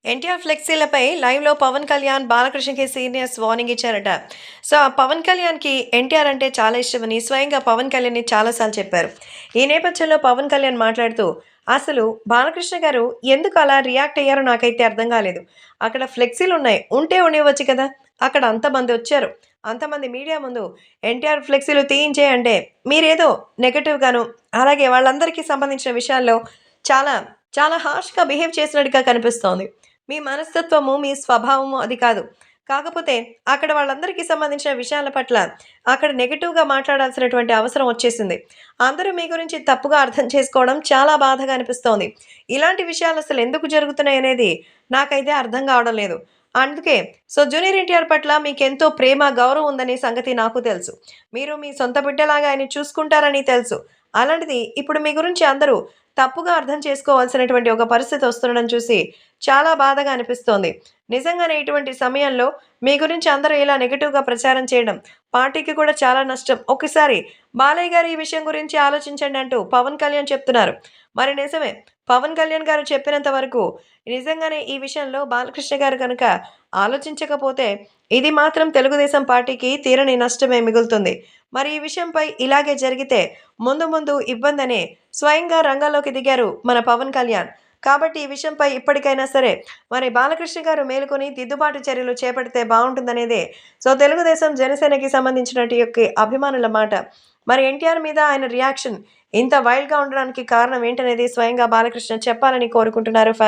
ఎన్టీఆర్ ఫ్లెక్సీలపై లైవ్‌లో పవన్ కళ్యాణ్, బాలకృష్ణకి సీనియర్స్ వార్నింగ్ ఇచ్చారట. సో, ఆ పవన్ కళ్యాణ్‌కి ఎన్టీఆర్ అంటే చాలా ఇష్టమని స్వయంగా పవన్ కళ్యాణ్‌ని చాలా సార్లు చెప్పారు. ఈ నేపథ్యంలో పవన్ కళ్యాణ్ మాట్లాడుతూ, "అసలు బాలకృష్ణ గారు ఎందుకు అలా రియాక్ట్ అయ్యారో నాకైతే అర్థం కాలేదు. అక్కడ ఫ్లెక్సీలున్నాయి. ఉంటే ఉండనివ్వచ్చు కదా! అక్కడ అంతమందొచ్చారు. అంతమంది మీడియా ముందు ఎన్టీఆర్ ఫ్లెక్సీలు తీయించేయి అంటే మీరేదో నెగెటివ్‌గాను, అలాగే వాళ్ళందరికీ సంబంధించిన విషయాల్లో చాలా, చాలా హార్ష్‌గా బిహేవ్ చేసినట్టుగా కనిపిస్తోంది. మీ మనస్తత్వము, మీ స్వభావము అది కాదు. కాకపోతే అక్కడ వాళ్ళందరికీ సంబంధించిన విషయాల పట్ల అక్కడ నెగెటివ్‌గా మాట్లాడాల్సినటువంటి అవసరం వచ్చేసింది. అందరూ మీ గురించి తప్పుగా అర్థం చేసుకోవడం చాలా బాధగా అనిపిస్తోంది. ఇలాంటి విషయాలు అసలు ఎందుకు జరుగుతున్నాయనేది నాకైతే అర్థం కావడం లేదు. అందుకే జూనియర్ ఎన్టీఆర్ పట్ల మీకెంతో ప్రేమ, గౌరవం ఉందనే సంగతి నాకు తెలుసు. మీరు మీ సొంత బిడ్డలాగా ఆయన్ని చూసుకుంటారని తెలుసు. అలాంటిది ఇప్పుడు మీ గురించి అందరూ తప్పుగా అర్థం చేసుకోవాల్సినటువంటి ఒక పరిస్థితి వస్తుండడం చూసి చాలా బాధగా అనిపిస్తోంది. నిజంగానే ఇటువంటి సమయంలో మీ గురించి అందరూ ఇలా నెగెటివ్‌గా ప్రచారం చేయడం పార్టీకి కూడా చాలా నష్టం. ఒక్కసారి బాలయ్య గారు ఈ విషయం గురించి ఆలోచించండి అంటూ పవన్ కళ్యాణ్ చెప్తున్నారు. మరి నిజమే. పవన్ కళ్యాణ్ గారు చెప్పినంత వరకు నిజంగానే ఈ విషయంలో బాలకృష్ణ గారు కనుక ఆలోచించకపోతే ఇది మాత్రం తెలుగుదేశం పార్టీకి తీరని నష్టమే మిగులుతుంది. మరి ఈ విషయంపై ఇలాగే జరిగితే ముందు ముందు ఇబ్బందనే స్వయంగా రంగంలోకి దిగారు మన పవన్ కళ్యాణ్. కాబట్టి ఈ విషయంపై ఇప్పటికైనా సరే మరి బాలకృష్ణ గారు మేలుకొని దిద్దుబాటు చర్యలు చేపడితే బావుంటుందనేదే తెలుగుదేశం, జనసేనకి సంబంధించినటి యొక్క అభిమానుల మాట. మరి ఎన్టీఆర్ మీద ఆయన రియాక్షన్ ఇంత వైల్డ్‌గా ఉండడానికి కారణం ఏంటనేది స్వయంగా బాలకృష్ణ చెప్పాలని కోరుకుంటున్నారు ఫ్యాన్స్.